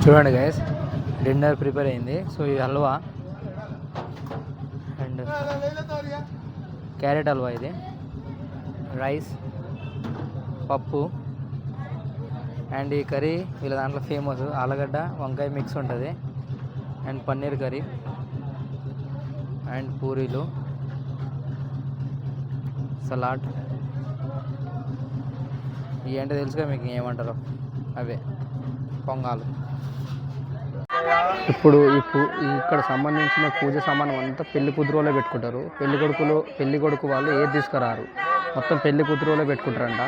చూడండి guys, dinner prepare అయింది. So ఇది హల్వా అండ్ క్యారెట్ హల్వా, ఇది రైస్, పప్పు అండ్ ఈ కర్రీ వీళ్ళ దాంట్లో ఫేమస్ ఆలుగడ్డ వంకాయ మిక్స్ ఉంటుంది అండ్ పన్నీర్ కర్రీ అండ్ పూరీలు, సలాడ్. ఏంటో తెలుసుగా మీకు, ఏమంటారు అవే పొంగాలు. ఇప్పుడు ఇక్కడ సంబంధించిన పూజ సామానం అంతా పెళ్లి కూతురులో పెట్టుకుంటారు. పెళ్లి కొడుకు వాళ్ళు ఏది తీసుకురారు, మొత్తం పెళ్లి కూతురులో పెట్టుకుంటారంట.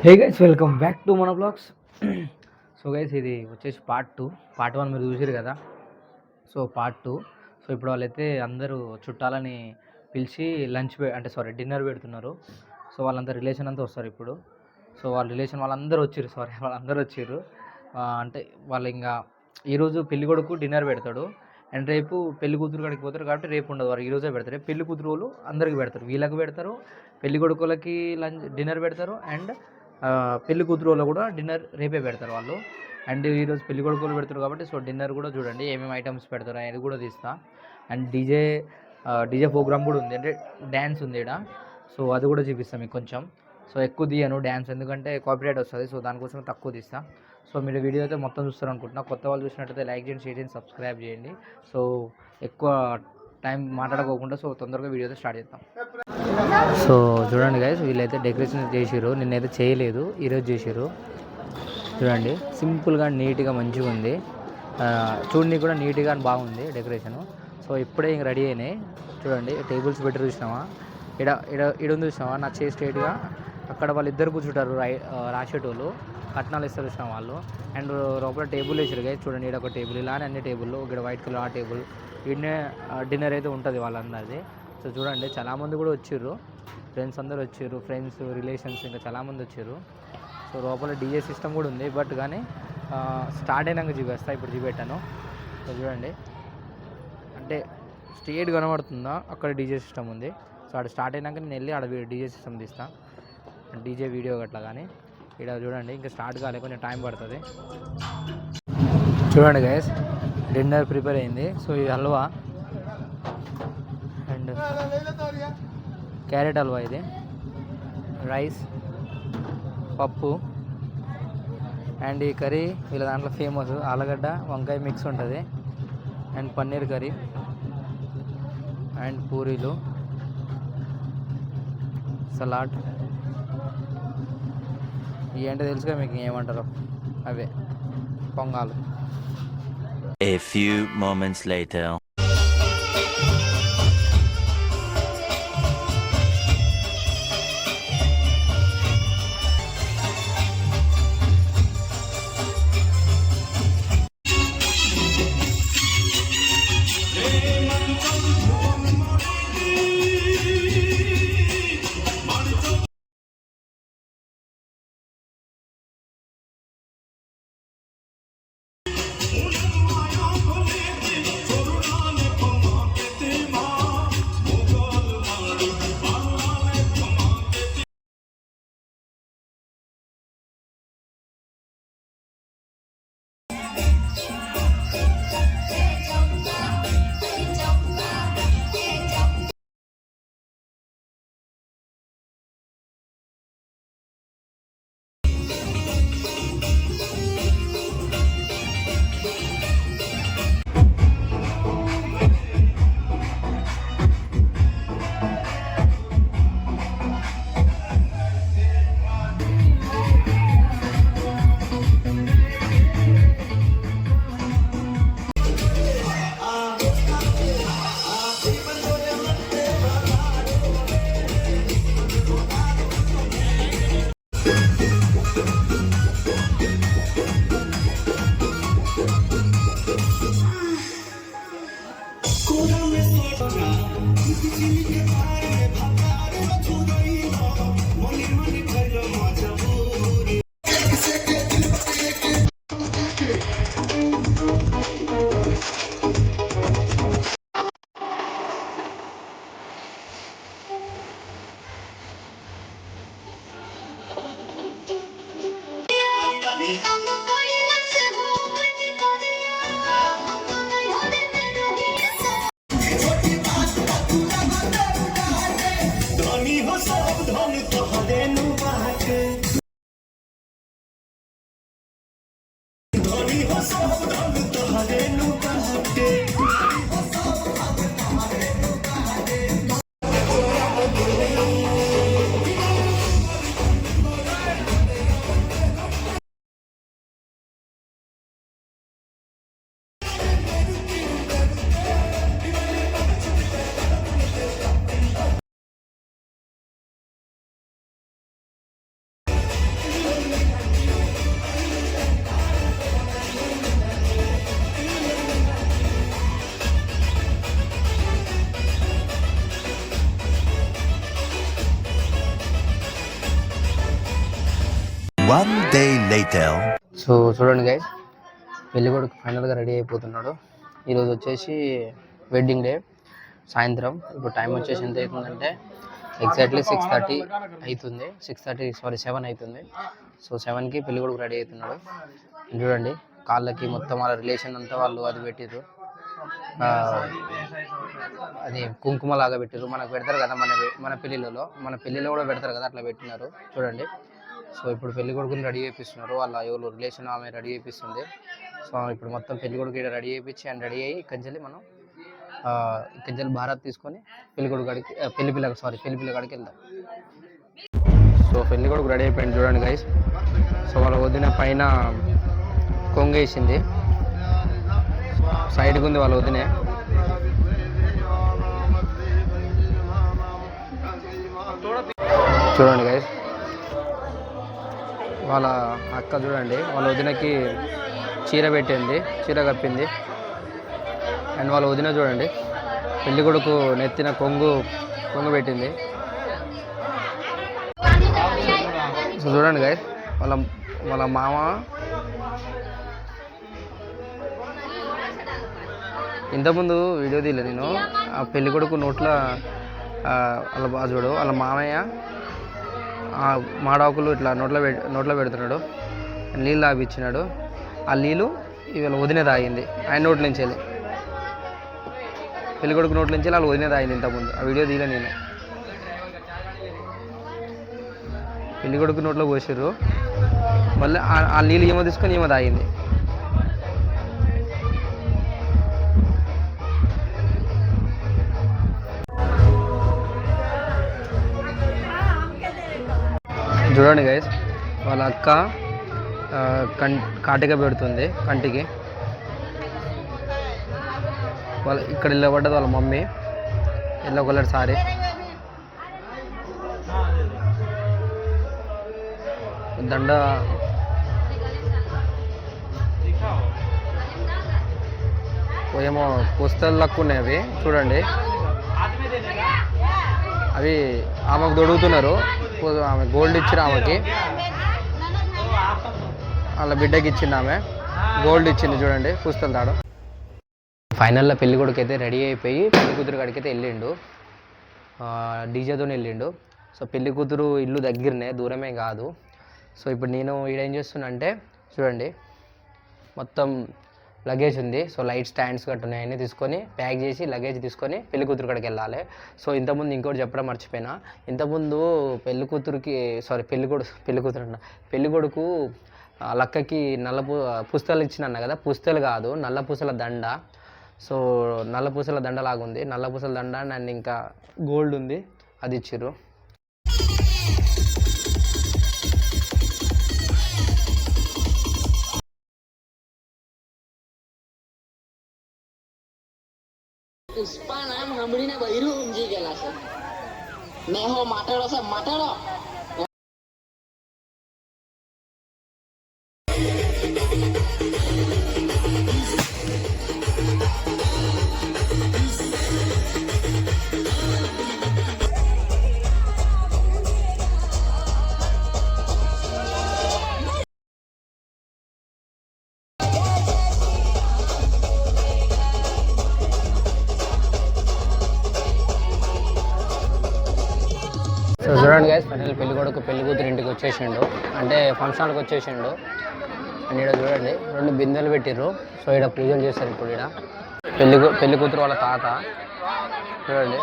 Hey guys, welcome back to మన బ్లాగ్స్. సో గైస్, ఇది వచ్చేసి పార్ట్ 2. పార్ట్ 1 మీరు చూసారు కదా. So part 2. సో ఇప్పుడు వాళ్ళైతే అందరూ చుట్టాలని పిలిచి డిన్నర్ పెడుతున్నారు. సో వాళ్ళంతా రిలేషన్ అంతా వస్తారు ఇప్పుడు. సో వాళ్ళందరూ వచ్చారు. అంటే వాళ్ళు ఇంకా ఈరోజు పెళ్లి కొడుకు డిన్నర్ పెడతాడు అండ్ రేపు పెళ్లి కూతురు కాడికి పోతారు కాబట్టి రేపు ఉండదు, వారు ఈరోజే పెడతారు. పెళ్లి కూతురు వాళ్ళు అందరికి పెడతారు, వీళ్ళకి పెడతారు, పెళ్లి కొడుకులకి డిన్నర్ పెడతారు అండ్ పెళ్లి కూతురు వాళ్ళు కూడా డిన్నర్ రేపే పెడతారు వాళ్ళు. అండ్ ఈరోజు పెళ్లి కొడుకులు పెడతారు కాబట్టి సో డిన్నర్ కూడా చూడండి ఏమేమి ఐటమ్స్ పెడతారు అనేది కూడా తీస్తా. అండ్ డీజే ప్రోగ్రామ్ కూడా ఉంది, అంటే డ్యాన్స్ ఉంది ఇక్కడ. సో అది కూడా చూపిస్తాను మీకు కొంచెం. సో ఎక్కువ తీయను డ్యాన్స్, ఎందుకంటే కాపీరైట్ వస్తుంది. సో దానికోసం తక్కువ తీస్తా. సో మీరు వీడియో అయితే మొత్తం చూస్తారు అనుకుంటున్నా. కొత్త వాళ్ళు చూసినట్టయితే లైక్ చేయండి, షేర్ చేయండి, సబ్స్క్రైబ్ చేయండి. సో ఎక్కువ టైం మాట్లాడుకోకుండా సో తొందరగా వీడియో అయితే స్టార్ట్ చేద్దాం. సో చూడండి గైస్, వీళ్ళైతే డెకరేషన్ చేసిర్రు. నిన్నైతే చేయలేదు, ఈరోజు చేసిర్రు. చూడండి సింపుల్గా నీట్గా మంచిగా ఉంది. చూడండి కూడా నీట్గా బాగుంది డెకరేషను. సో ఇప్పుడే ఇంక రెడీ అయినాయి. చూడండి టేబుల్స్ పెట్టి చూసినావా, ఇడ ఉంది చూసినావా, నా చేసి స్ట్రేట్గా అక్కడ వాళ్ళిద్దరు కూర్చుంటారు రాసేటోళ్ళు, కట్నాలు ఇస్తారు చూసినా వాళ్ళు. అండ్ లోపల టేబుల్ వేసారు గైస్. చూడండి ఇక్కడ ఒక టేబుల్, ఇలానే అన్ని టేబుల్, ఇక్కడ వైట్ కలర్ ఆ టేబుల్. ఈడనే డిన్నర్ అయితే ఉంటుంది వాళ్ళందరిది. సో చూడండి చాలామంది కూడా వచ్చారు, ఫ్రెండ్స్ అందరూ వచ్చారు, ఫ్రెండ్స్ రిలేషన్స్ ఇంకా చాలామంది వచ్చారు. సో లోపల డీజే సిస్టమ్ కూడా ఉంది, బట్ కానీ స్టార్ట్ అయినాక చూపిస్తా, ఇప్పుడు చూపెట్టాను. సో చూడండి, అంటే స్టేట్ కనబడుతుందా, అక్కడ డీజే సిస్టమ్ ఉంది. సో అక్కడ స్టార్ట్ అయినాక నేను వెళ్ళి ఆడ డీజే సిస్టమ్ తీస్తాను, డీజే వీడియో గట్లా. కానీ ఇక్కడ చూడండి ఇంకా స్టార్ట్ కాలే, కొంచెం టైం పడుతుంది. చూడండి గైస్, డిన్నర్ ప్రిపేర్ అయింది. సో ఇది హల్వా అండ్ క్యారెట్ హల్వా, ఇది రైస్, పప్పు అండ్ ఈ కర్రీ వీళ్ళ దాంట్లో ఫేమస్ ఆలుగడ్డ వంకాయ మిక్స్ ఉంటుంది అండ్ పన్నీర్ కర్రీ అండ్ పూరీలు, సలాడ్. ఏంటో తెలుసుగా మీకు, ఏమంటారు అవే పొంగాలు. A few moments later. One day later. So చూడండి గైస్, పెళ్ళి కొడుకు ఫైనల్గా రెడీ అయిపోతున్నాడు. ఈరోజు వచ్చేసి వెడ్డింగ్ డే. సాయంత్రం ఇప్పుడు టైం వచ్చేసి ఎంత అవుతుందంటే ఎగ్జాక్ట్లీ 6:30 అవుతుంది. 7 అవుతుంది. సో 7కి పెళ్ళి కొడుకు రెడీ అవుతున్నాడు. చూడండి, కాళ్ళకి మొత్తం వాళ్ళ రిలేషన్ అంతా వాళ్ళు అది పెట్టిర్రు, అది కుంకుమ లాగా పెట్టిర్రు. మనకు పెడతారు కదా మన పెళ్ళిలో కూడా పెడతారు కదా, అట్లా పెట్టినారు చూడండి. సో ఇప్పుడు పెళ్లి కొడుకుని రెడీ చేపిస్తున్నారు. వాళ్ళ ఎవరు రిలేషన్ ఆమె రెడీ చేపిస్తుంది. సో ఇప్పుడు మొత్తం పెళ్లి కొడుకు ఇక్కడ రెడీ చేయించి అండ్ రెడీ అయ్యి ఇక్కడి మనం ఇక్కడి భారత్ తీసుకొని పెళ్లి కొడుకు కాడికి పెళ్లి పిల్ల కాడికి వెళ్దాం. సో పెళ్లి కొడుకు రెడీ అయిపోయింది చూడండి గైస్. సో వాళ్ళ వదిన పైన కొంగేసింది, సైడ్కి ఉంది వాళ్ళ వదినే. చూడండి గైస్, వాళ్ళ అక్క చూడండి వాళ్ళ వదినకి చీర పెట్టింది, చీర కప్పింది. అండ్ వాళ్ళ వదిన చూడండి పెళ్లి కొడుకు నెత్తిన కొంగు పెట్టింది. సో చూడండి గైస్, వాళ్ళ మామ ఇంతకుముందు వీడియో తీయలే నేను. ఆ పెళ్లి కొడుకు నోట్లో వాళ్ళ బాజుడు వాళ్ళ మామయ్య మాడాకులు ఇట్లా నోట్లో పెడుతున్నాడు. నీళ్ళు తాగిచ్చినాడు. ఆ నీళ్ళు ఇవాళ వదిన తాగింది ఆయన నోట్ల నుంచి వెళ్ళి, పెళ్లి కొడుకు నోట్ల నుంచి వాళ్ళు వదిన తాగింది. ఇంతకుముందు ఆ వీడియో తీయలే నేను. పెళ్లి కొడుకు నోట్లో పోసిర్రు, మళ్ళీ ఆ నీళ్ళు ఏమో తీసుకొని ఏమో తాగింది. చూడండి గైస్, వాళ్ళ అక్క కాటిక పెడుతుంది కంటికి. ఇక్కడ ఇల్లు పడ్డది వాళ్ళ మమ్మీ, ఎల్లో కలర్ సారీ. దండ ఏమో పుస్తలు లక్కు ఉన్నాయి అవి చూడండి. అవి ఆమెకు దొడుగుతున్నారు. ఆమె గోల్డ్ ఇచ్చిన ఆమెకి, వాళ్ళ బిడ్డకి ఇచ్చింది ఆమె గోల్డ్ ఇచ్చింది చూడండి పుస్తల తాడు. ఫైనల్లో పెళ్లి కొడుకు అయితే రెడీ అయిపోయి పెళ్లి కూతురు కాడికి అయితే వెళ్ళిండు, డీజేతో వెళ్ళిండు. సో పెళ్లి కూతురు ఇల్లు దగ్గరనే, దూరమే కాదు. సో ఇప్పుడు నేను ఈడేం చేస్తున్నా అంటే చూడండి, మొత్తం లగేజ్ ఉంది. సో లైట్ స్టాండ్స్ గట్టు ఉన్నాయని తీసుకొని ప్యాక్ చేసి లగేజ్ తీసుకొని పెళ్లి కూతురు కాడికి వెళ్ళాలి. సో ఇంతకుముందు ఇంకోటి చెప్పడం మర్చిపోయినా, ఇంతకుముందు పెళ్లి కొడుకు లక్కకి నల్ల పుస్తలు ఇచ్చినా కదా, పుస్తలు కాదు నల్ల పూసల దండ. సో నల్ల పూసల దండ లాగుంది, నల్ల పూసల దండ అండ్ ఇంకా గోల్డ్ ఉంది, అది ఇచ్చిర్రు. પુષ્પા નામ સાંભળીને બૈરું ઊંઘી ગયેલા છે. મેં હો માટેડો છે, માટેડો. సో చూడండి గైస్, ఫైనల్ పెళ్లి కొడుకు పెళ్లి కూతురు ఇంటికి వచ్చేసిండు, అంటే ఫంక్షన్ హాల్కి వచ్చేసిండు. అండ్ ఇక్కడ చూడండి 2 బిందెలు పెట్టిర్రు. సో ఇక్కడ పూజలు చేస్తారు ఇప్పుడు. ఇక్కడ పెళ్లి కూతురు వాళ్ళ తాత చూడండి.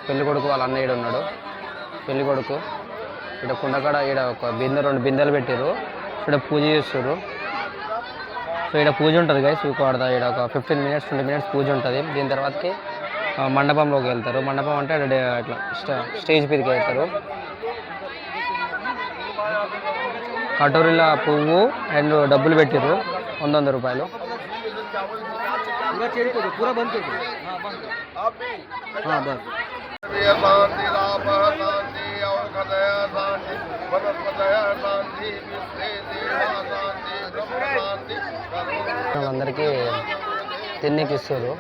పెళ్లి కొడుకు వాళ్ళ అన్న ఈడ ఉన్నాడు. పెళ్లి కొడుకు ఇక్కడ కుండకాడ ఈడ ఒక 2 బిందెలు పెట్టిర్రు. ఇక్కడ పూజ చేస్తారు. సో ఇక్కడ పూజ ఉంటుంది గైస్. ఇక్కడ ఒక 15 minutes 20 minutes పూజ ఉంటుంది. దీని తర్వాతకి మండపంలోకి వెళ్తారు. మండపం అంటే ఇట్లా స్టేజ్ మీదకి వెళ్తారు. కటోరీల పువ్వు అండ్ డబ్బులు పెట్టిర్రు 100 రూపాయలు. అందరికీ తిన్నీకి ఇస్తారు.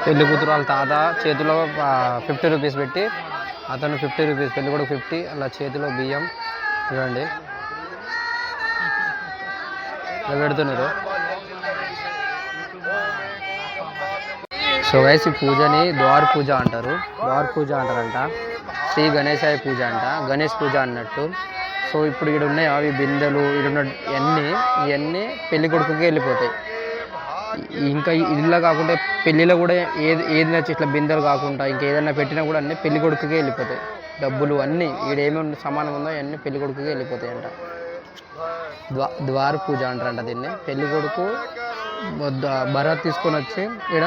పెళ్లి కూతురు వాళ్ళ తాత చేతిలో 50 రూపీస్ పెట్టి, అతను 50 రూపీస్, పెళ్లి కొడుకు 50, అలా చేతిలో బియ్యం చూడండి పెడుతున్నారు. సో గైస్ ఈ పూజని ద్వార పూజ అంటారు. ద్వార పూజ అంటారంట. శ్రీ గణేశాయ పూజ అంట, గణేష్ పూజ అన్నట్టు. సో ఇప్పుడు ఇక్కడ ఉన్నాయి అవి బిందెలు, ఇక్కడ ఇవన్నీ పెళ్లి కొడుకుకి వెళ్ళిపోతాయి. ఇంకా ఇల్లు కాకుండా పెళ్ళిలో కూడా ఏది నచ్చి ఇట్లా బిందెలు కాకుండా ఇంకా ఏదైనా పెట్టినా కూడా అన్నీ పెళ్లి కొడుకుకే వెళ్ళిపోతాయి. డబ్బులు అన్నీ ఈడ ఏమేమి సమానం ఉందో అవన్నీ పెళ్లి కొడుకుకే వెళ్ళిపోతాయి అంట. ద్వార పూజ అంటారంట దీన్ని. పెళ్లి కొడుకు భరత్ తీసుకొని వచ్చి ఇక్కడ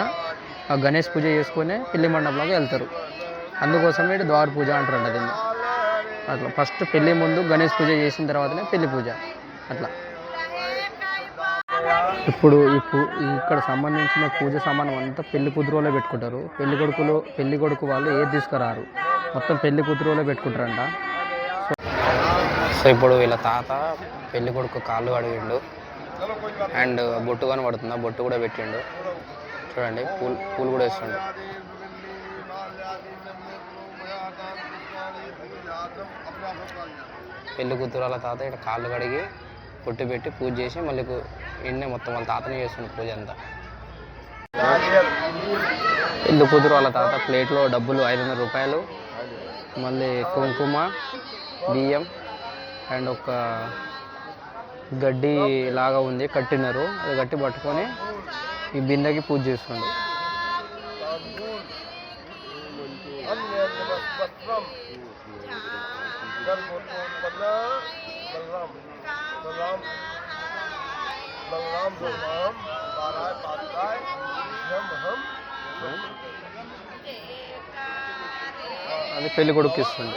గణేష్ పూజ చేసుకొని పెళ్లి మండపంలోకి వెళ్తారు. అందుకోసం ఇక్కడ ద్వార పూజ అంటారంట దీన్ని. అట్లా ఫస్ట్ పెళ్లి ముందు గణేష్ పూజ చేసిన తర్వాతనే పెళ్లి పూజ అట్లా. ఇప్పుడు ఇక్కడ సంబంధించిన పూజ సామానం అంతా పెళ్లి కూతురులో పెట్టుకుంటారు. పెళ్లి కొడుకు వాళ్ళు ఏది తీసుకురారు, మొత్తం పెళ్లి కూతురులో పెట్టుకుంటారంట. సో ఇప్పుడు వీళ్ళ తాత పెళ్లి కొడుకు కాళ్ళు కడిగిండు అండ్ బొట్టు కానీ పడుతుంది, బొట్టు కూడా పెట్టిండు చూడండి. పూలు కూడా వేస్తుండు. పెళ్లి కూతురు వాళ్ళ తాత ఇక్కడ కాళ్ళు కడిగి పొట్టు పెట్టి పూజ చేసి మళ్ళీ ఇన్నే మొత్తం వాళ్ళ తాతనే చేస్తుంది పూజ అంతా. పెళ్లి కూతురు వాళ్ళ తాత ప్లేట్లో డబ్బులు 500 రూపాయలు, మళ్ళీ కుంకుమ, బియ్యం అండ్ ఒక గడ్డి లాగా ఉంది కట్టినారు. అది గట్టి పట్టుకొని ఈ బిందెకి పూజ చేస్తుండు. అది పెళ్లి కొడుకు ఇస్తుంది.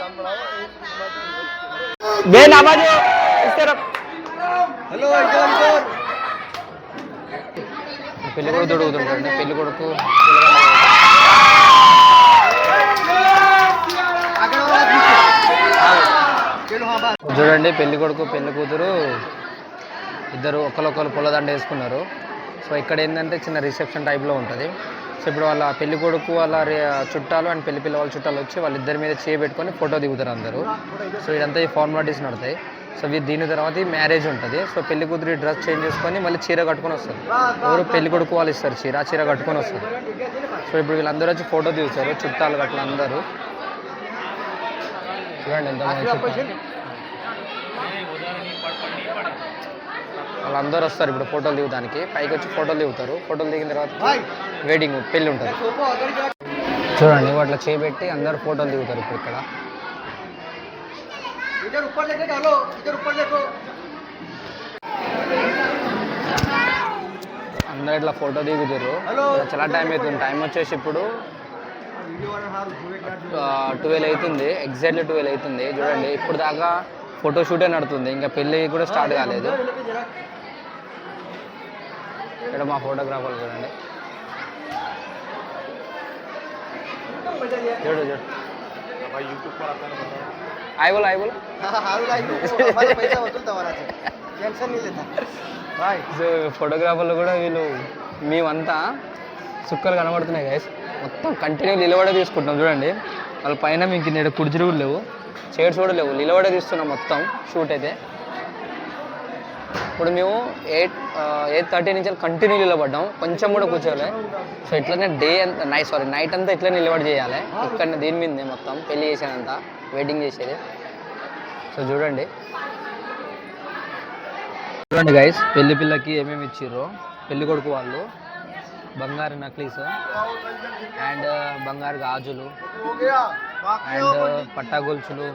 పెళ్లి కొడుకు దొడుకుతుంటండి. పెళ్లి కొడుకు చూడండి. పెళ్లి కొడుకు పెళ్లి కూతురు ఇద్దరు ఒకరు పొలదండ వేసుకున్నారు. సో ఇక్కడ ఏంటంటే చిన్న రిసెప్షన్ టైప్లో ఉంటుంది. సో ఇప్పుడు వాళ్ళ పెళ్లి కొడుకు వాళ్ళ చుట్టాలు అండ్ పెళ్లి పిల్ల వాళ్ళ చుట్టాలు వచ్చి వాళ్ళిద్దరి మీద చేయబెట్టుకొని ఫోటో దిగుతారు అందరూ. సో ఇదంతా ఈ ఫార్మాలిటీస్ నడుతాయి. సో దీని తర్వాత మ్యారేజ్ ఉంటుంది. సో పెళ్లి కూతురు డ్రెస్ చేంజ్ చేసుకొని మళ్ళీ చీర కట్టుకొని వస్తారు. ఎవరు పెళ్లి కొడుకు వాళ్ళు ఇస్తారు చీర కట్టుకొని వస్తారు. సో ఇప్పుడు వీళ్ళందరూ వచ్చి ఫోటో దిగుతారు చుట్టాలు గట్ల అందరూ. చూడండి ఎంత వాళ్ళందరూ వస్తారు ఇప్పుడు ఫోటోలు దిగడానికి. పైకి వచ్చి ఫోటోలు దిగుతారు. ఫోటోలు దిగిన తర్వాత వెడ్డింగ్ పెళ్ళి ఉంటుంది. చూడండి వాటిలో చేయబెట్టి అందరూ ఫోటోలు దిగుతారు ఇప్పుడు ఇక్కడ. అందరు ఇట్లా ఫోటో దిగుతారు. చాలా టైం అవుతుంది. టైం వచ్చేసి ఇప్పుడు 12 అవుతుంది. ఎగ్జాక్ట్లీ 12 అవుతుంది. చూడండి ఇప్పుడు దాకా ఫోటో షూటే నడుతుంది, ఇంకా పెళ్ళి కూడా స్టార్ట్ కాలేదు. ఇక్కడ మా ఫోటోగ్రాఫర్లు చూడండి. చూడు आई बोला సో ఫోటోగ్రాఫర్లు కూడా వీళ్ళు మేమంతా సుక్కలు కనబడుతున్నాయి గైస్. మొత్తం కంటిన్యూ నిలబడే తీసుకుంటున్నాం చూడండి. వాళ్ళ పైన మీకు నేడు కుర్చీలు కూడా లేవు, చైర్స్ కూడా లేవు, నిలబడే తీస్తున్నాం మొత్తం షూట్ అయితే. ఇప్పుడు మేము 8:30 నుంచి కంటిన్యూ నిలబడ్డాం, కొంచెం కూడా కూర్చోలే. సో ఇట్లనే నైట్ అంతా ఇట్లా నిలబడి చేయాలి. ఇక్కడ దీని మీదే మొత్తం పెళ్లి చేసేదంతా వెయిటింగ్ చేసేది. సో చూడండి గైస్, పెళ్లి పిల్లకి ఏమేమి ఇచ్చిర్రో. పెళ్లి కొడుకు వాళ్ళు బంగారు నక్లీస్ అండ్ బంగారు గాజులు అండ్ పట్టా గొలుసులు,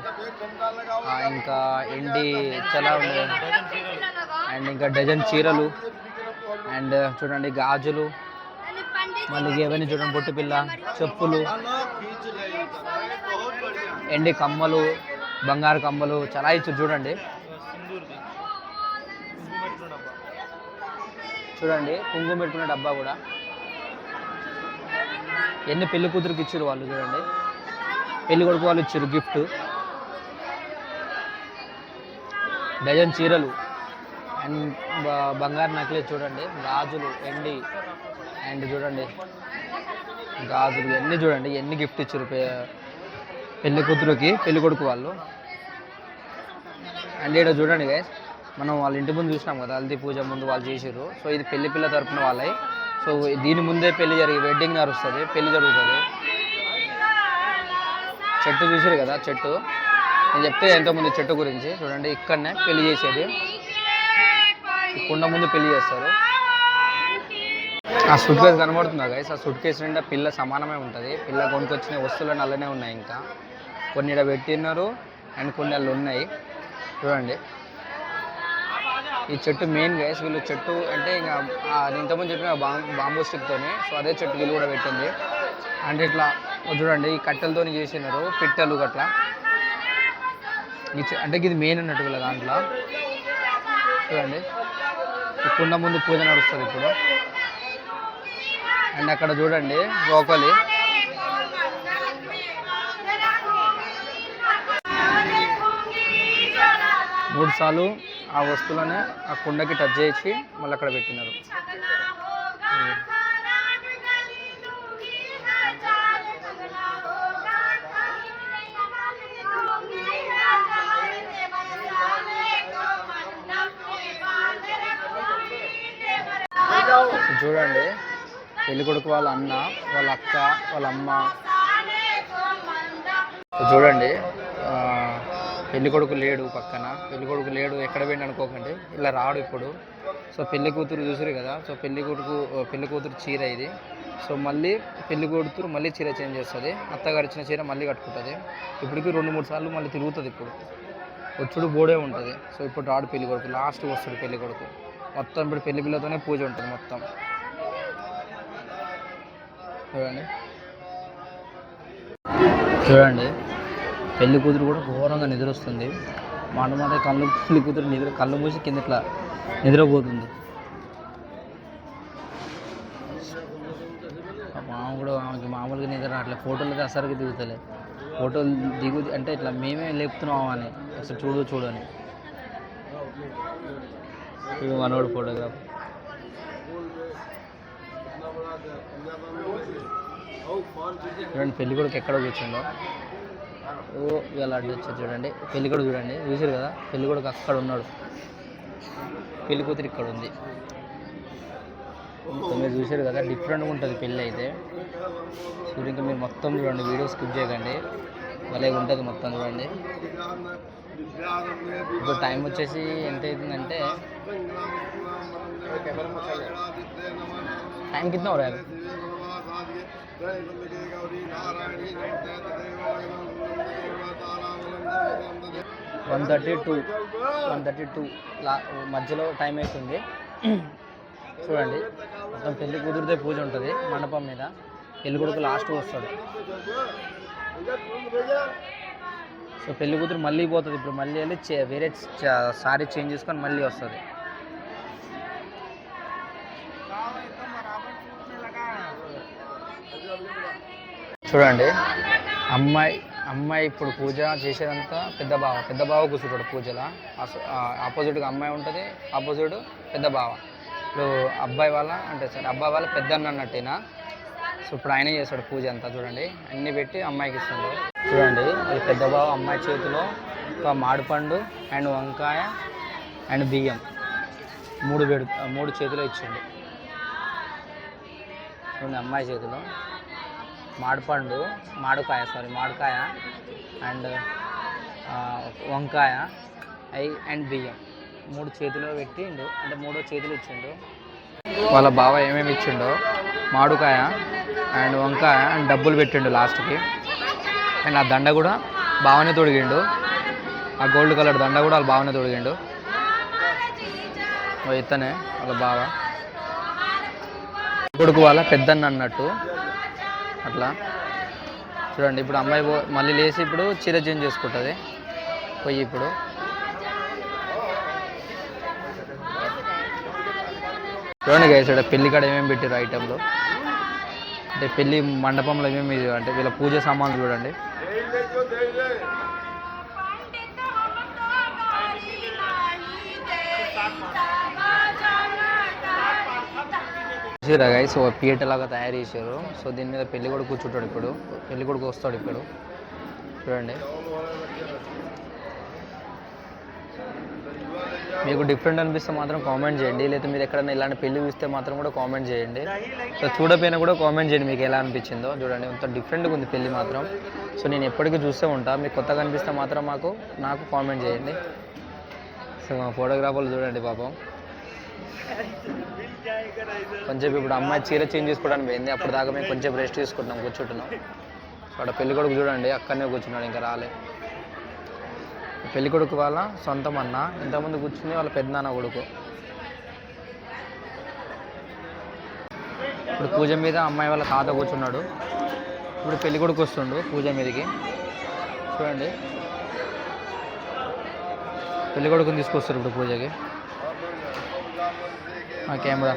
ఇంకా ఎండి చలా ఉండే అండ్ ఇంకా డజన్ చీరలు అండ్ చూడండి గాజులు, మళ్ళీ ఏవన్నీ చూడండి బొట్టు పిల్ల, చెప్పులు, ఎండి కమ్మలు, బంగారు కమ్మలు చాలా ఇచ్చారు చూడండి. చూడండి కుంకుమ పెట్టుకునే డబ్బా కూడా ఎన్ని పెళ్లి కూతురికి ఇచ్చారు వాళ్ళు. చూడండి పెళ్లి కొడుకు వాళ్ళు ఇచ్చారు గిఫ్ట్, డజన్ చీరలు అండ్ బంగారు నక్లెస్ చూడండి, గాజులు, ఎండి అండ్ చూడండి గాజులు ఎన్ని చూడండి ఎన్ని గిఫ్ట్ ఇచ్చారు పెళ్లి కూతురుకి పెళ్లి కొడుకు వాళ్ళు. అండ్ ఇక్కడ చూడండి గైస్, మనం వాళ్ళ ఇంటి ముందు చూసినాం కదా, హల్దీ పూజ ముందు వాళ్ళు చేసారు. సో ఇది పెళ్లి పిల్ల తరపున వాళ్ళవి. సో దీని ముందే పెళ్లి వెడ్డింగ్ నడుస్తుంది, పెళ్లి జరుగుతుంది. చెట్టు చూసారు కదా, చెట్టు నేను చెప్తే ఎంతోమంది చెట్టు గురించి. చూడండి ఇక్కడనే పెళ్లి చేసేది, కుండ ముందు పెళ్లి చేస్తారు. ఆ సూట్ కేసు కనబడుతుందా గైస్, ఆ సూట్ కేసు నిండా పిల్ల సమానమే ఉంటుంది. పిల్ల కొనుక్కొచ్చిన వస్తువులు అలానే ఉన్నాయి, ఇంకా కొన్ని ఇక్కడ పెట్టినారు అండ్ కొన్ని వాళ్ళు ఉన్నాయి. చూడండి ఈ చెట్టు మెయిన్ గైస్, వీళ్ళు చెట్టు అంటే ఇంకా ఇంతకుముందు చెప్పిన బాంబూ స్టిక్తోని, సో అదే చెట్టు వీళ్ళు కూడా పెట్టింది. అంటే ఇట్లా చూడండి ఈ కట్టెలతో చేసినారు పిట్టలు గట్లా. అంటే ఇది మెయిన్ అన్నట్టు వీళ్ళ దాంట్లో. చూడండి ఈ కుండ ముందు పూజ నడుస్తుంది ఇప్పుడు. అండ్ అక్కడ చూడండి బ్రోకలి, మూడు సార్లు ఆ వస్తువులనే ఆ కుండకి టచ్ చేసి మళ్ళీ అక్కడ పెట్టినారు. చూడండి పెళ్లి కొడుకు వాళ్ళ అన్న, వాళ్ళ అక్క, వాళ్ళ అమ్మ. చూడండి పెళ్లి కొడుకు లేడు పక్కన, పెళ్లి కొడుకు లేడు ఎక్కడ పోయింది అనుకోకండి, ఇలా రాడు ఇప్పుడు. సో పెళ్లి కూతురు చూసారు కదా, సో పెళ్లి కూతురు చీర ఇది. సో మళ్ళీ పెళ్లి కూతురు మళ్ళీ చీర చేంజ్ చేస్తుంది, అత్తగారు ఇచ్చిన చీర మళ్ళీ కట్టుకుంటుంది. ఇప్పటికి 2-3 సార్లు మళ్ళీ తిరుగుతుంది. ఇప్పుడు వచ్చుడు బోడే ఉంటుంది. సో ఇప్పుడు రాడు పెళ్లి కొడుకు, లాస్ట్ వస్తాడు పెళ్లి కొడుకు. మొత్తం ఇప్పుడు పెళ్లి పిల్లతోనే పూజ ఉంటుంది మొత్తం. చూడండి పెళ్లి కూతురు కూడా ఘోరంగా నిద్ర వస్తుంది. మాట పెళ్లి కూతురు కళ్ళు మూసి కింద ఇట్లా నిద్రపోతుంది. కూడా ఆమెకి మామూలుగా నిద్ర అట్లా ఫోటోలు అయితే అసలుకి దిగుతలే. ఫోటోలు అంటే ఇట్లా మేమే లేపుతున్నాం అని అసలు చూడు అని. ఇది మనోడు ఫోటోగ్రాఫ్. చూడండి పెళ్లి కొడుకు ఎక్కడ కూర్చుందో, వీళ్ళు అడ్డు వచ్చారు. చూడండి పెళ్లి కొడుకు చూడండి, చూసారు కదా పెళ్లి కొడుకు అక్కడ ఉన్నాడు, పెళ్లి కూతురు ఇక్కడ ఉంది. మీరు చూసారు కదా డిఫరెంట్గా ఉంటుంది పెళ్ళి అయితే. చూడండి ఇంకా మీరు మొత్తం చూడండి, వీడియో స్కిప్ చేయకండి, భలే ఉంటుంది మొత్తం చూడండి. ఇప్పుడు టైం వచ్చేసి ఎంత అవుతుందంటే టైం కింద రాయాలి 1:32 మధ్యలో టైం అవుతుంది. చూడండి మొత్తం పెళ్లి కుదిరితే పూజ ఉంటుంది మండపం మీద. పెళ్లి కొడుకు లాస్ట్ వస్తాడు. సో పెళ్లి కూతురు మళ్ళీ పోతుంది. ఇప్పుడు మళ్ళీ వెళ్ళి వేరే సారీ చేంజ్ చేసుకొని మళ్ళీ వస్తుంది. చూడండి అమ్మాయి ఇప్పుడు పూజ చేసేదంతా పెద్ద బావ కూర్చుంటాడు పూజలో. ఆపోజిట్గా అమ్మాయి ఉంటుంది, ఆపోజిట్ పెద్ద బావ. ఇప్పుడు అబ్బాయి వాళ్ళ పెద్దన్న అన్నట్టేనా. సో ఇప్పుడు ఆయనే చేస్తాడు పూజ అంతా. చూడండి అన్నీ పెట్టి అమ్మాయికి ఇస్తుండ్రు. చూడండి అది పెద్ద బావ అమ్మాయి చేతిలో ఒక మామిడిపండు అండ్ వంకాయ అండ్ బియ్యం మూడు చేతిలో ఇచ్చిండు. చూడండి అమ్మాయి చేతిలో మామిడికాయ అండ్ వంకాయ అండ్ బియ్యం 3 చేతిలో పెట్టిండు. అంటే 3వ చేతిలో ఇచ్చిండు. వాళ్ళ బావ ఏమేమి ఇచ్చిండో మామిడికాయ అండ్ వంకాయ అండ్ డబ్బులు పెట్టిండు లాస్ట్కి. అండ్ ఆ దండ కూడా బావనే తొడిగిండు. ఆ గోల్డ్ కలర్ దండ కూడా వాళ్ళ బావనే తొడిగిండు. ఇతనే వాళ్ళ బావ కొడుకు వాళ్ళ పెద్దన్న అన్నట్టు. అట్లా చూడండి. ఇప్పుడు అమ్మాయి మళ్ళీ లేచి ఇప్పుడు చీర చేంజ్ చేసుకుంటుంది పోయి. ఇప్పుడు చూడండి గైస్, ఇక్కడ పెళ్లి కాడ ఏమేమి పెట్టారు ఐటెంలు. అంటే పెళ్లి మండపంలో ఏమేమి అంటే వీళ్ళ పూజ సామాన్లు చూడండి. చూసారా గైస్, పీట లాగా తయారు చేశారు. సో దీని మీద పెళ్లి కొడుకు కూర్చుంటాడు. ఇప్పుడు పెళ్లి కొడుకు వస్తాడు. ఇప్పుడు చూడండి. మీకు డిఫరెంట్ అనిపిస్తే మాత్రం కామెంట్ చేయండి. లేదా మీరు ఎక్కడైనా ఇలాంటి పెళ్లి చూస్తే మాత్రం కూడా కామెంట్ చేయండి. సో చూడపోయినా కూడా కామెంట్ చేయండి మీకు ఎలా అనిపించిందో. చూడండి ఎంత డిఫరెంట్గా ఉంది పెళ్లి మాత్రం. సో నేను ఎప్పటికీ చూస్తూ ఉంటాను. మీకు కొత్తగా అనిపిస్తే మాత్రం నాకు కామెంట్ చేయండి. సో మా ఫోటోగ్రాఫర్లు చూడండి పాపం. కొంచెం ఇప్పుడు అమ్మాయి చీర చేంజ్ చేసుకోవడానికి పోయింది. అప్పుడు దాకా మేము కొంచెం రెస్ట్ తీసుకుంటున్నాం, కూర్చుంటున్నాం. సో అక్కడ పెళ్లి కొడుకు చూడండి అక్కడనే కూర్చున్నాడు, ఇంకా రాలే. పెళ్లి కొడుకు వాళ్ళ సొంతం అన్న, ఇంతకుముందు కూర్చుని వాళ్ళ పెద్దనాన్న కొడుకు. ఇప్పుడు పూజ మీద అమ్మాయి వాళ్ళ తాత కూర్చున్నాడు. ఇప్పుడు పెళ్లి కొడుకు వస్తుండు పూజ మీదకి. చూడండి పెళ్లి కొడుకుని తీసుకొస్తారు ఇప్పుడు పూజకి. ఆ కెమెరా.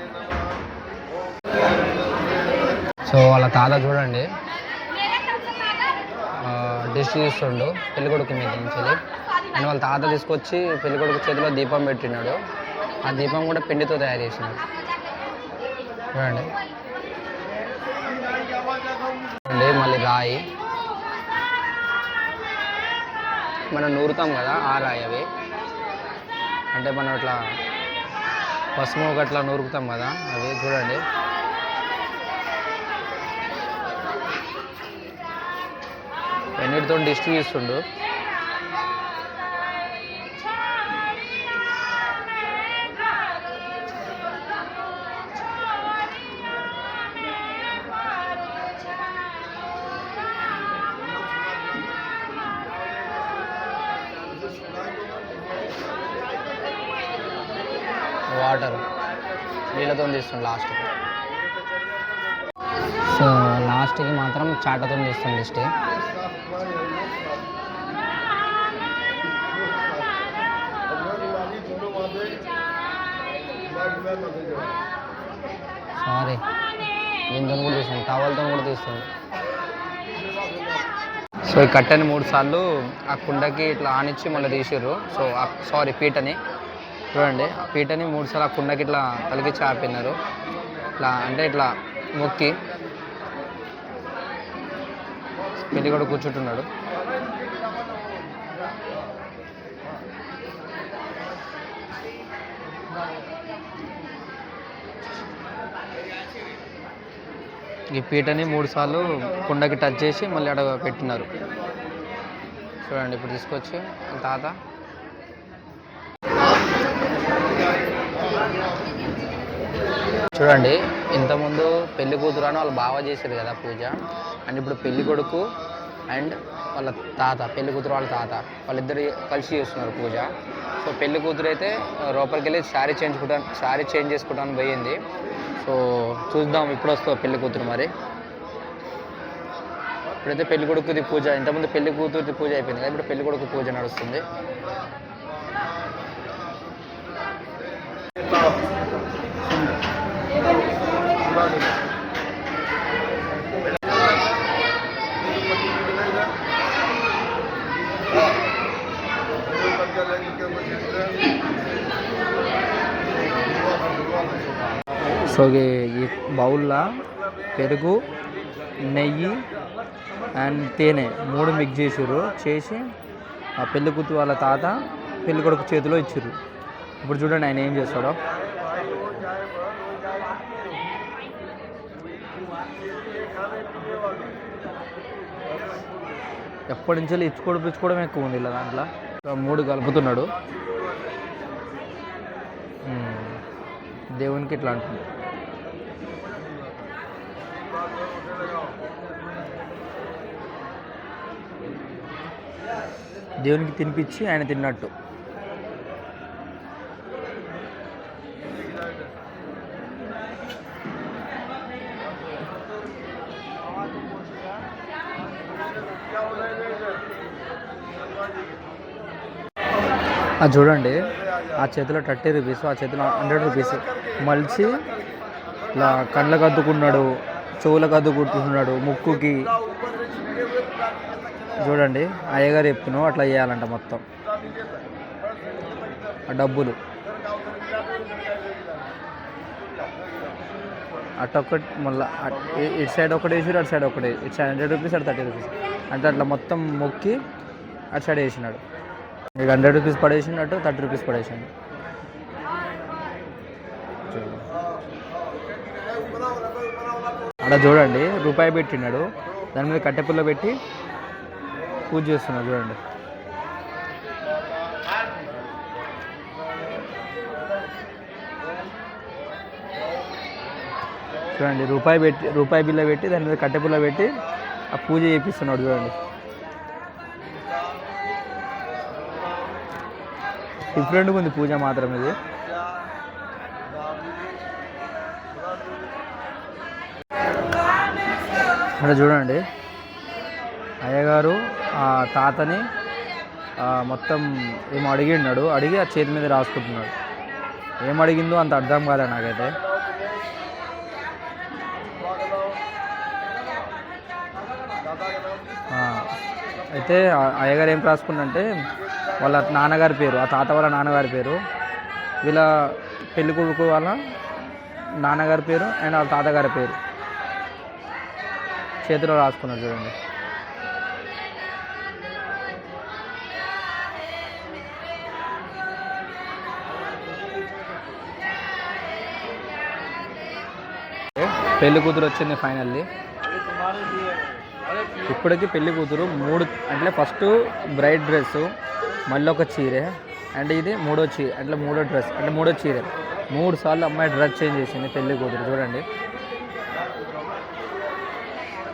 సో వాళ్ళ తాత చూడండి డిష్ తీస్తుండు పెళ్లి కొడుకు మీద నుంచి. అండ్ వాళ్ళ తాత తీసుకొచ్చి పెళ్లి కొడుకు చేతిలో దీపం పెట్టినాడు. ఆ దీపం కూడా పిండితో తయారు చేసినాడు. చూడండి మళ్ళీ రాయి మనం నూరుతాం కదా, ఆ రాయి అవి. అంటే మనం ఇట్లా పసుపు అట్లా నూరుకుతాం కదా అవి. చూడండి ఎన్నిటితో డిష్ తీస్తుండు. వాటర్ నీళ్ళతో తీస్తుంది లాస్ట్కి. సో లాస్ట్కి మాత్రం చాటతో తీస్తుంది డిస్ట్. సారీ దీంతో కూడా తీస్తుంది, టవల్తో కూడా తీస్తుంది. సో ఈ కట్టెని 3 సార్లు ఆ కుండకి ఇట్లా ఆనిచ్చి మళ్ళీ తీసారు. సో పీటని చూడండి, ఆ పీటని 3 సార్లు ఆ కుండకి ఇట్లా తలికిచ్చి ఆపినారు. ఇట్లా అంటే ఇట్లా మొక్కి పెళ్లి కూడా కూర్చుంటున్నాడు. ఈ పీటని 3 సార్లు కుండకి టచ్ చేసి మళ్ళీ అక్కడ పెట్టినారు. చూడండి ఇప్పుడు తీసుకొచ్చి తాత చూడండి. ఇంతకుముందు పెళ్లి కూతురు అని వాళ్ళు బాగా చేశారు కదా పూజ. అండ్ ఇప్పుడు పెళ్లి కొడుకు అండ్ వాళ్ళ తాత, పెళ్లి కూతురు వాళ్ళ తాత, వాళ్ళిద్దరు కలిసి చేస్తున్నారు పూజ. సో పెళ్లి కూతురు అయితే లోపలికి వెళ్ళి శారీ చేంజ్ చేసుకోవడానికి పోయింది. సో చూద్దాం ఇప్పుడు వస్తుంది పెళ్లి కూతురు. మరి ఇప్పుడైతే పెళ్లి కొడుకుది పూజ, ఇంతకుముందు పెళ్లి కూతురుది పూజ అయిపోయింది కదా, ఇప్పుడు పెళ్లి కొడుకు పూజ నడుస్తుంది. సో ఈ బౌల్లో పెరుగు, నెయ్యి అండ్ తేనె 3 మిక్స్ చేసి ఆ పెళ్లి కూతురు వాళ్ళ తాత పెళ్లి కొడుకు చేతిలో ఇచ్చారు. ఇప్పుడు చూడండి ఆయన ఏం చేస్తాడో. ఎప్పటి నుంచి ఇచ్చుకోవడం ఎక్కువ ఉంది ఇలా దాంట్లో. 3 కలుపుతున్నాడు. దేవునికి ఇట్లా అంటుంది. దేవునికి తినిపించి ఆయన తిన్నట్టు. అది చూడండి, ఆ చేతిలో 30 రూపీస్, ఆ చేతిలో 100 రూపీస్ మలిచి ఇలా కళ్ళకు అద్దుకున్నాడు, చెవులకు అద్దుకుంటున్నాడు, ముక్కుకి. చూడండి, అయ్యగారు చెప్తున్నావు అట్లా చేయాలంట మొత్తం. ఆ డబ్బులు అటొక్కటి మళ్ళీ ఇటు సైడ్ ఒకటి వేసారు, అటు సైడ్ ఒకటి, ఇటు సైడ్ 100 రూపీస్, అటు 30 రూపీస్ అంటే అట్లా మొత్తం మొక్కి అటు సైడ్ వేసినాడు. ఇక 100 రూపీస్ పడేసినట్టు 30 రూపీస్ పడేసిండు. అక్కడ చూడండి, రూపాయి పెట్టినాడు, దాని మీద కట్టెపుల్ల పెట్టి పూజ చేస్తున్నాడు. చూడండి, చూడండి రూపాయి బిల్ల పెట్టి దాని మీద కట్టెపుల్ల పెట్టి ఆ పూజ చేపిస్తున్నాడు. చూడండి, డిఫరెంట్గా ఉంది పూజ మాత్రం ఇది. ఇక్కడ చూడండి, అయ్యగారు ఆ తాతని మొత్తం ఏమో అడిగినాడు, అడిగి ఆ చేతి మీద రాసుకుంటున్నాడు. ఏం అడిగిందో అంత అర్థం కాలే నాకైతే. అయితే అయ్యగారు ఏం రాసుకుందంటే వాళ్ళ నాన్నగారి పేరు, ఆ తాత వాళ్ళ నాన్నగారి పేరు, వీళ్ళ పెళ్లి కొడుకు వాళ్ళ నాన్నగారి పేరు అండ్ వాళ్ళ తాతగారి పేరు చేతిలో రాసుకున్నారు. చూడండి, పెళ్లి కూతురు వచ్చింది ఫైనల్లీ. ఇప్పటికీ పెళ్లి కూతురు 3 అంటే ఫస్ట్ బ్రైట్ డ్రెస్సు, మళ్ళీ ఒక చీర, అండ్ ఇది 3వ చీర అంటే 3వ డ్రెస్ అంటే 3వ చీర. 3 సార్లు అమ్మాయి డ్రెస్ చేంజ్ చేసింది పెళ్లి కూతురు. చూడండి,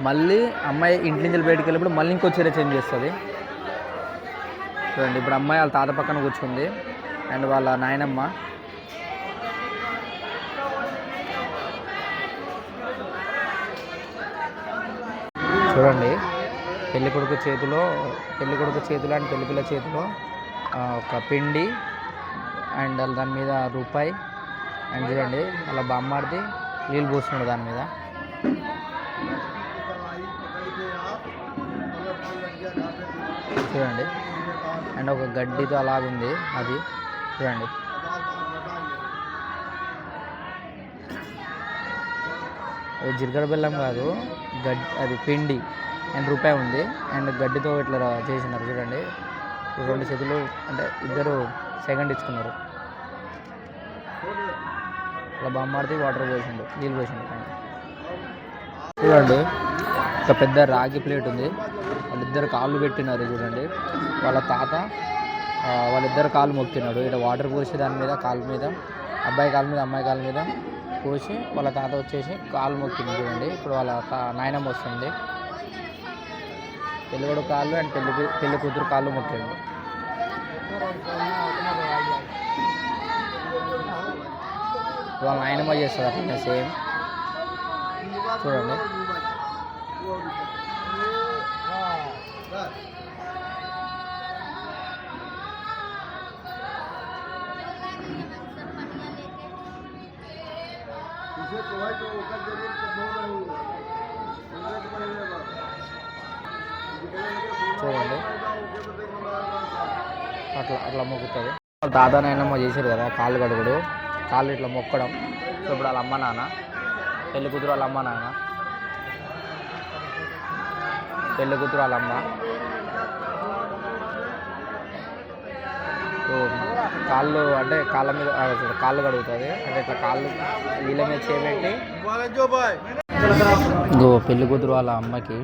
మళ్ళీ అమ్మాయి ఇంటి నుంచి బయటకు వెళ్ళినప్పుడు మళ్ళీ ఇంకో చీర చేంజ్ చేస్తుంది. చూడండి, ఇప్పుడు అమ్మాయి వాళ్ళ తాత పక్కన కూర్చుంది అండ్ వాళ్ళ నాయనమ్మ. చూడండి, పెళ్లి కొడుకు చేతిలో అండ్ పెళ్లిపిల్ల చేతిలో ఒక పిండి అండ్ దాని మీద రూపాయి అండ్ చూడండి అలా బామ్మాడిది నీళ్ళు పోస్తున్నాడు దాని మీద. చూడండి, అండ్ ఒక గడ్డితో అలాగుంది అది. చూడండి, అది జీలకర్ర బెల్లం కాదు, అది పిండి అండ్ రూపాయి ఉంది అండ్ గడ్డితో ఇట్లా చేసినారు. చూడండి, 2 చేతులు అంటే ఇద్దరు సెకండ్ ఇచ్చుకున్నారు. అలా బామ్మాడితే వాటర్ పోసిండు, నీళ్ళు పోసిండు. చూడండి, ఒక పెద్ద రాగి ప్లేట్ ఉంది, వాళ్ళిద్దరు కాళ్ళు పెట్టినారు. చూడండి, వాళ్ళ తాత వాళ్ళిద్దరు కాళ్ళు మొక్కినాడు. ఇక్కడ వాటర్ పోసి దాని మీద కాళ్ళ మీద, అబ్బాయి కాళ్ళ మీద అమ్మాయి కాళ్ళ మీద పోసి వాళ్ళ తాత వచ్చేసి కాళ్ళు మొక్కింది. చూడండి, ఇప్పుడు వాళ్ళ నాయనమ్మ వస్తుంది. పెళ్ళికొడుకు కాళ్ళు అండ్ పెళ్లి కూతురు కాళ్ళు మొక్కిండు. వాళ్ళ నాయనమ్మ చేస్తుంది అట్లనే సేమ్. చూడండి, చూడండి అట్లా మొక్కుతుంది. వాళ్ళ తాత నాయనమ్మ చేశారు కదా కాళ్ళు కడుగుడు, కాళ్ళు ఇట్లా మొక్కడం. సో ఇప్పుడు వాళ్ళ అమ్మ నాన్న, పెళ్లి కూతురు వాళ్ళ అమ్మ నాన్న, పెళ్లి కూతురు వాళ్ళ అమ్మ. సో కాళ్ళు అంటే కాళ్ళ మీద కాళ్ళు కడుగుతుంది అంటే ఇట్లా కాళ్ళు వీళ్ళ మీద చేయబెట్టి ఇగో పెళ్లి కూతురు వాళ్ళ అమ్మకి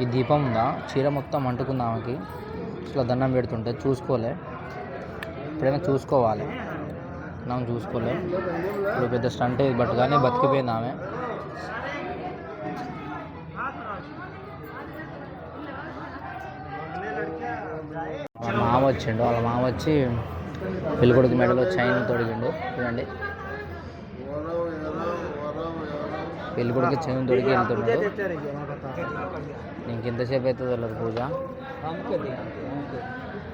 ఈ దీపం ఉందా, చీర మొత్తం అంటుకుంది ఆమెకి. ఇట్లా దండం పెడుతుంటే చూసుకోలే, ఎప్పుడైనా చూసుకోవాలి. మనం చూసుకోలే, ఇప్పుడు పెద్ద స్టంట్ బట్ కానీ బతికిపోయింది ఆమె. వాళ్ళ మామ వచ్చిండు, వాళ్ళ మామ వచ్చి పెళ్ళికొడుకు మెడలో చైన్ తొడిగిండు చూడండి. పెళ్ళికొడుకు చైన్ తొడిగి వెళ్తున్నాడు. ఇంకెంతసేపు అవుతుంది వాళ్ళకి పూజ.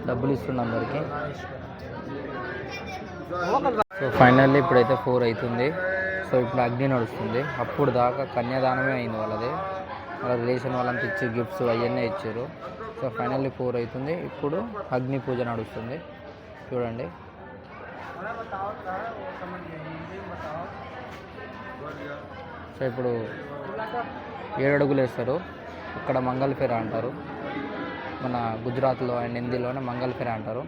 డబ్బులు ఇస్తుండ అందరికి. సో ఫైనల్లీ ఇప్పుడైతే 4 అవుతుంది. సో ఇప్పుడు అగ్ని నడుస్తుంది. అప్పుడు దాకా కన్యాదానమే అయింది వాళ్ళది. వాళ్ళ రిలేషన్ వాళ్ళంతా ఇచ్చి గిఫ్ట్స్ అవన్నీ ఇచ్చారు. సో ఫైనల్లీ 4 అవుతుంది. ఇప్పుడు అగ్ని పూజ నడుస్తుంది చూడండి. సో ఇప్పుడు 7 అడుగులు వేస్తారు. ఇక్కడ మంగళఫేర అంటారు. మన గుజరాత్లో అండ్ హిందీలోనే మంగళఫేర అంటారు.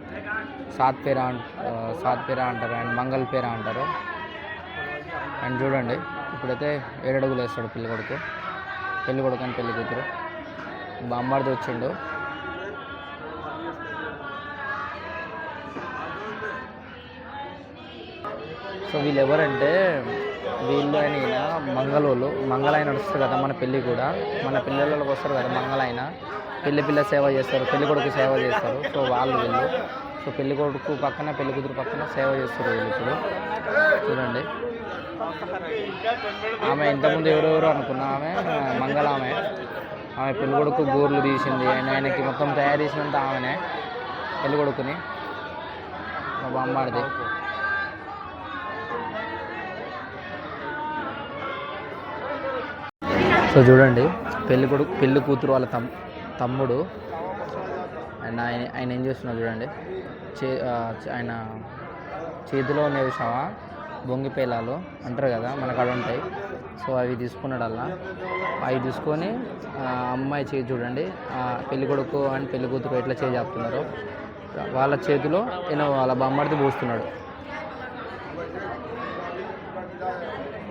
సాత్ పేర అంటారు అండ్ మంగళఫేర అంటారు. అండ్ చూడండి ఇప్పుడైతే 7 అడుగులు వేస్తాడు పెళ్ళికొడుకు అండ్ పెళ్లి కూతురు. బామ్మార్ది వచ్చిండు. సో వీళ్ళు ఎవరంటే వీళ్ళు ఆయన మంగళోళ్ళు. మంగళాయన నడుస్తారు కదా మన పెళ్ళి కూడా. మన పిల్లలకి వస్తారు కదా మంగళాయన. పిల్ల సేవ చేస్తారు, పెళ్లి కొడుకు సేవ చేస్తారు. సో వాళ్ళు వీళ్ళు. సో పెళ్లి కొడుకు పక్కన పెళ్లి కూతురు పక్కన సేవ చేస్తారు వీళ్ళు. ఇప్పుడు చూడండి ఆమె ఇంతకుముందు ఎవరెవరు అనుకున్నా ఆమె మంగళ. ఆమె పెళ్లి కొడుకు గోర్లు తీసింది. ఆయనకి మొత్తం తయారు చేసినంత ఆమెనే పెళ్లి కొడుకుని. మా బామ్మాడిది. సో చూడండి పెళ్లి కూతురు వాళ్ళ తమ్ముడు అండ్ ఆయన ఏం చేస్తున్నారు చూడండి. ఆయన చేతిలో ఉన్న విషయమా బొంగి పేలాలు అంటారు కదా మన కాడ ఉంటాయి. సో అవి తీసుకున్నాడు అలా. అవి తీసుకొని అమ్మాయి చేతి చూడండి, పెళ్లి కొడుకు అండ్ పెళ్లి కూతురు ఎట్లా చేయి చెప్తున్నారు. వాళ్ళ చేతిలో నేను వాళ్ళ బామ్మడిది పోస్తున్నాడు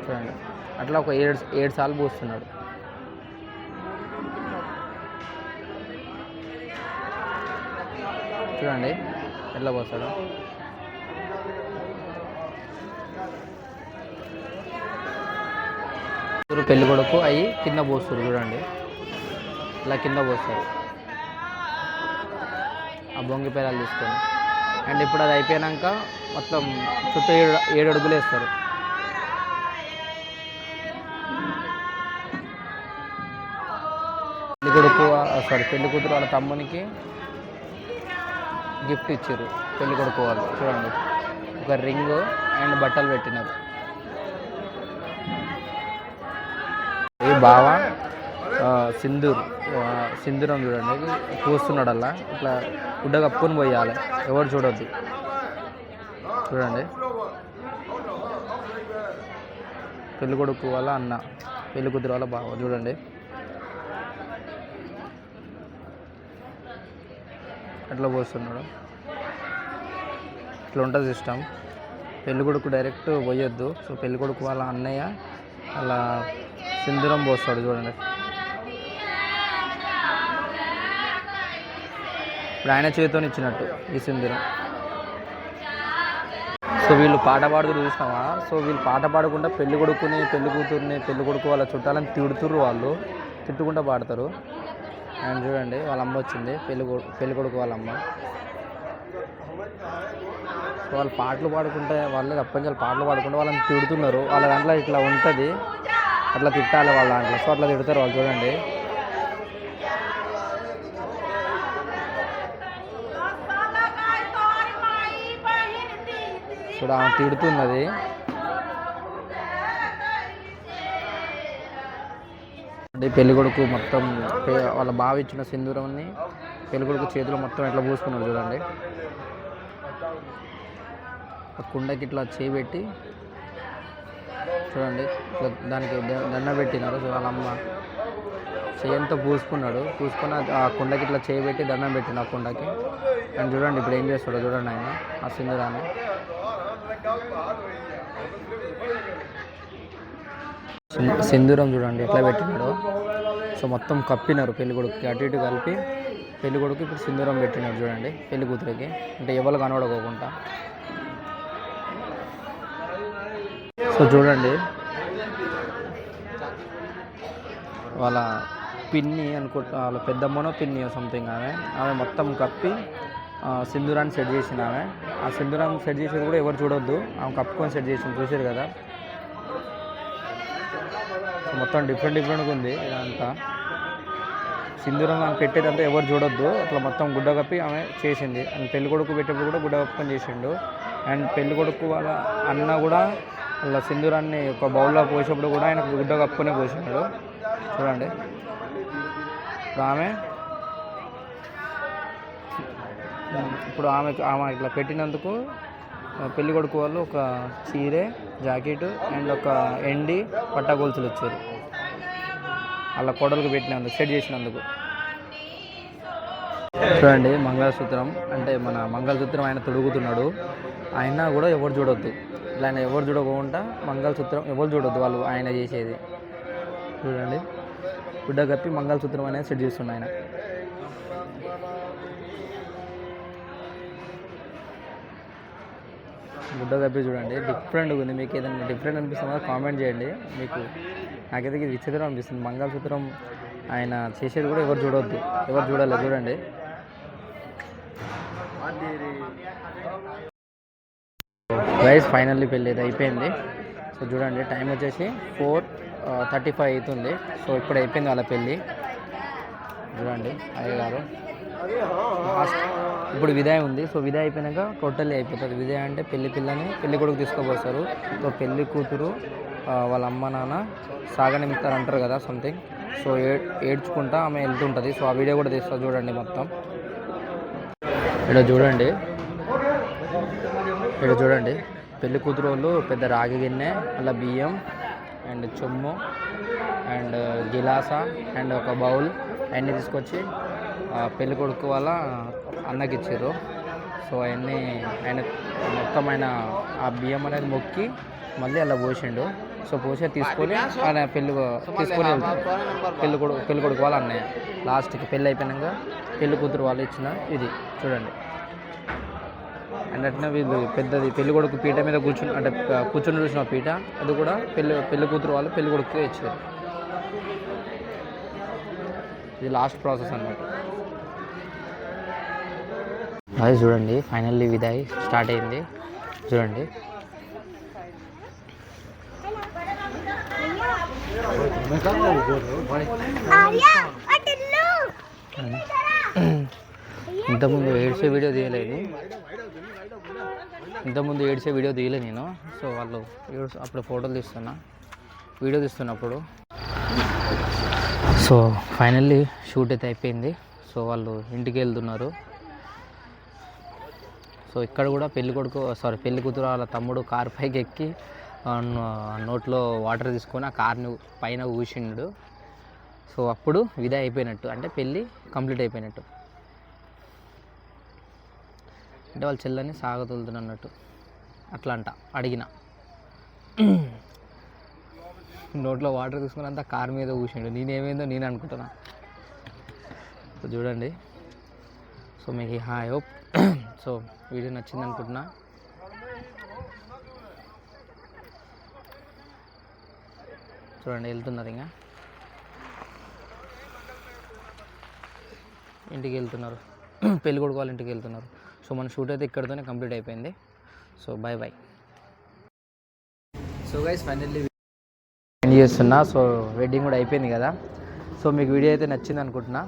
చూడండి. అట్లా ఒక 7 సార్లు పోస్తున్నాడు. చూడండి ఎట్లా పోస్తాడు. పెళ్లి కొడుకు అవి కింద పోస్తారు చూడండి. ఇలా కింద పోస్తారు ఆ బొంగి పేరాలు తీసుకొని. అండ్ ఇప్పుడు అది అయిపోయాక మొత్తం చుట్టూ 7 అడుగులు వేస్తారు. పెళ్లి కూతురు వాళ్ళ తమ్మునికి గిఫ్ట్ ఇచ్చారు పెళ్లి కొడుకు వాళ్ళు. చూడండి ఒక రింగ్ అండ్ బట్టలు పెట్టినారు. ఈ బావ సింధూరం చూడండి పూస్తున్నాడు. అలా ఇట్లా గుడ్డ కప్పుకొని పోయాలి, ఎవరు చూడొద్దు. చూడండి పెళ్లి కొడుకు వాళ్ళ అన్న, పెళ్లి కూతురు వాళ్ళ బావ. చూడండి ఎట్లా పోస్తున్నాడు. ఇట్లా ఉంటుంది సిస్టమ్. పెళ్లి కొడుకు డైరెక్ట్ పోయొద్దు. సో పెళ్లి కొడుకు వాళ్ళ అన్నయ్య అలా సింధూరం పోస్తాడు చూడండి. ఇప్పుడు ఆయన చేతితో ఇచ్చినట్టు ఈ సింధూరం. సో వీళ్ళు పాట పాడుతూ చూసినావా. సో వీళ్ళు పాట పాడకుండా పెళ్లి కొడుకుని పెళ్లి కూతుర్ని పెళ్లి కొడుకు వాళ్ళ చుట్టాలని తిడుతుర్రు. వాళ్ళు తిట్టుకుంటూ పాడతారు. అండ్ చూడండి వాళ్ళ అమ్మ వచ్చింది, పెళ్లి కొడుకు వాళ్ళ అమ్మ. వాళ్ళు పాటలు పాడుకుంటే వాళ్ళే తప్పనిసరి పాటలు పాడుకుంటే వాళ్ళని తిడుతున్నారు. వాళ్ళ దాంట్లో ఇట్లా ఉంటుంది, అట్లా తిట్టాలి వాళ్ళ దాంట్లో. సో అట్లా తిడతారు వాళ్ళు. చూడండి చూడ ఆమె తిడుతున్నది. అంటే పెళ్లి కొడుకు మొత్తం వాళ్ళ బావ ఇచ్చిన సింధూరాన్ని పెళ్లి కొడుకు చేతిలో మొత్తం ఎట్లా పూసుకున్నాడు చూడండి. ఆ కుండకి ఇట్లా చేపెట్టి చూడండి ఇట్లా దానికి దండ పెట్టినారు. వాళ్ళ అమ్మ చేయంతో పూసుకున్నాడు. పూసుకున్న ఆ కుండకి ఇట్లా చేయబెట్టి దండం పెట్టిన ఆ కుండకి. అండ్ చూడండి ఇప్పుడు ఏం చేస్తాడో చూడండి ఆయన ఆ సింధూరాన్ని. సింధూరం చూడండి ఎట్లా పెట్టినాడు. సో మొత్తం కప్పినారు పెళ్లి కొడుకుకి, అటు ఇటు కలిపి పెళ్లి కొడుకు ఇప్పుడు సింధూరం పెట్టినాడు చూడండి పెళ్లి కూతురికి, అంటే ఎవరు కనబడకోకుండా. సో చూడండి వాళ్ళ పిన్ని అనుకుంటా, వాళ్ళ పెద్దమ్మనో పిన్ని సంథింగ్ ఆమె మొత్తం కప్పి సింధూరాన్ని సెట్ చేసింది ఆమె. ఆ సింధూరాన్ని సెట్ చేసేది కూడా ఎవరు చూడొద్దు, ఆమె కప్పుకొని సెట్ చేసింది, చూసారు కదా. మొత్తం డిఫరెంట్గా ఉంది ఇదంతా. సింధూరం ఆమె పెట్టేదంతా ఎవరు చూడొద్దు, అట్లా మొత్తం గుడ్డ కప్పి ఆమె చేసింది. అండ్ పెళ్లి కొడుకు పెట్టేప్పుడు కూడా గుడ్డ కప్పుకొని చేసిండు. అండ్ పెళ్లి కొడుకు వాళ్ళ అన్న కూడా వాళ్ళ సింధూరాన్ని ఒక బౌల్లో పోసేప్పుడు కూడా ఆయన గుడ్డ కప్పుకొని పోసినాడు చూడండి. ఇప్పుడు ఆమె ఇట్లా పెట్టినందుకు పెళ్లి కొడుకు వాళ్ళు ఒక చీరే, జాకెట్ అండ్ ఒక ఎండి పట్టా గొలుసులు ఇచ్చారు అలా కోడలకు పెట్టినందుకు, సెట్ చేసినందుకు. చూడండి మంగళసూత్రం, అంటే మన మంగళసూత్రం ఆయన తొడుగుతున్నాడు. ఆయన కూడా ఎవరు చూడొద్దు, ఇట్లా ఆయన ఎవరు చూడకుండా మంగళసూత్రం ఎవరు చూడొద్దు, వాళ్ళు ఆయన చేసేది చూడండి. గుడ్డ కప్పి మంగళసూత్రం అనేది సెట్ చేస్తుండే ఆయన. గుడ్డ కప్పి చూడండి డిఫరెంట్గా ఉంది. మీకు ఏదైనా డిఫరెంట్ అనిపిస్తుందో కామెంట్ చేయండి. మీకు నాకైతే ఇది విచిత్రం అనిపిస్తుంది. మంగళసూత్రం ఆయన చేసేది కూడా ఎవరు చూడొద్దు, ఎవరు చూడాలి చూడండి. గైస్ ఫైనల్లీ పెళ్ళి అయితే అయిపోయింది. సో చూడండి టైం వచ్చేసి 4:35 అవుతుంది. సో ఇప్పుడు అయిపోయింది వాళ్ళ పెళ్ళి చూడండి. అయ్యగారు ఇప్పుడు విదాయం ఉంది. సో విదాయం అయిపోయినాక టోటల్లీ అయిపోతుంది. విదాయం అంటే పిల్లని పెళ్లి కొడుకు తీసుకుపోస్తారు. సో పెళ్లి కూతురు వాళ్ళ అమ్మ నాన్న సాగనిమిత్తారు అంటారు కదా సంథింగ్. సో ఏడ్చుకుంటా ఆమె వెళ్తుంటుంది. సో ఆ వీడియో కూడా తీస్తారు చూడండి మొత్తం. ఇక్కడ చూడండి పెళ్లి కూతురు వాళ్ళు పెద్ద రాగి గిన్నె, అలా బియ్యం అండ్ చెమ్ము అండ్ గిలాస అండ్ ఒక బౌల్ అవన్నీ తీసుకొచ్చి పెళ్లి కొడుకు వాళ్ళ అన్నకి ఇచ్చారు. సో అవన్నీ ఆయన మొత్తం ఆయన ఆ బియ్యం అనేది మొక్కి మళ్ళీ అలా పోసిండు. సో పోసి తీసుకొని ఆయన తీసుకొని వెళ్తారు పెళ్లి కొడుకు వాళ్ళ అన్నయ్య. లాస్ట్కి పెళ్ళి అయిపోయినాక పెళ్లి కూతురు వాళ్ళు ఇచ్చిన ఇది చూడండి. అండ్ అట్లా వీళ్ళు పెద్దది పెళ్లి కొడుకు పీట మీద కూర్చొని చూసిన పీట, అది కూడా పెళ్లి కూతురు వాళ్ళు పెళ్లి కొడుకుకే ఇచ్చారు. ఇది లాస్ట్ ప్రాసెస్ అన్నమాట. అది చూడండి ఫైనల్లీ విదాయ్ స్టార్ట్ అయింది చూడండి. ఇంతకుముందు ఏడ్చే వీడియో తీయలే నేను. సో వాళ్ళు అప్పుడు ఫోటోలు వీడియో తీస్తున్నప్పుడు. సో ఫైనల్లీ షూట్ అయితే అయిపోయింది. సో వాళ్ళు ఇంటికి వెళ్తున్నారు. సో ఇక్కడ కూడా పెళ్లి కూతురు వాళ్ళ తమ్ముడు కారు పైకి ఎక్కి నోట్లో వాటర్ తీసుకొని ఆ కార్ని పైన ఊసిండు. సో అప్పుడు విదాయ్ అయిపోయినట్టు, అంటే పెళ్ళి కంప్లీట్ అయిపోయినట్టు, అంటే వాళ్ళ చెల్లని సాగతోలుతున్నట్టు అట్లా అంట. అడిగిన నోట్లో వాటర్ తీసుకుని అంతా కారు మీద ఊసిండు. నేనేమైందో నేను అనుకుంటున్నా. సో చూడండి. సో మీకు ఐ హోప్ సో వీడియో నచ్చింది అనుకుంటున్నా. చూడండి వెళ్తున్నారు, ఇంకా ఇంటికి వెళ్తున్నారు, పెళ్లి కొడుకు వాళ్ళ ఇంటికి వెళ్తున్నారు. సో మన షూట్ అయితే ఇక్కడితోనే కంప్లీట్ అయిపోయింది. So bye. So guys finally end చేస్తున్నా. సో వెడ్డింగ్ కూడా అయిపోయింది కదా. సో మీకు వీడియో అయితే నచ్చింది అనుకుంటున్నా.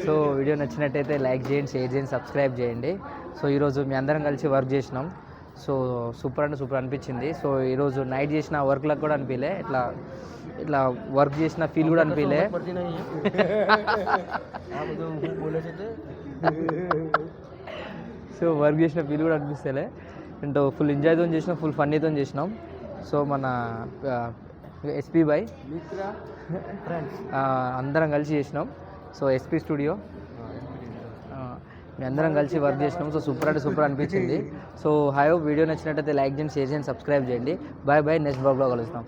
సో వీడియో నచ్చినట్టయితే లైక్ చేయండి, షేర్ చేయండి, సబ్స్క్రైబ్ చేయండి. సో ఈరోజు మీ అందరం కలిసి వర్క్ చేసినాం. సో సూపర్ అంటే సూపర్ అనిపించింది. సో ఈరోజు నైట్ చేసిన వర్క్లకు కూడా అనిపించలే, ఇట్లా వర్క్ చేసిన ఫీల్ కూడా అనిపించలే. సో వర్క్ చేసిన ఫీల్ కూడా అనిపిస్తలే. అంటే ఫుల్ ఎంజాయ్తో చేసినాం, ఫుల్ ఫన్నీతో చేసినాం. సో మన ఎస్పీ బాయ్ అందరం కలిసి చేసినాం. సో ఎస్పీ స్టూడియో మీ అందరం కలిసి వర్క్ చేసినాం. సో సూపర్ అంటే సూపర్ అనిపించింది. సో వీడియో నచ్చినట్టయితే లైక్ చేయండి, షేర్ చేయండి, సబ్స్క్రైబ్ చేయండి. బాయ్. నెక్స్ట్ బ్లాగ్లో కలుస్తాం.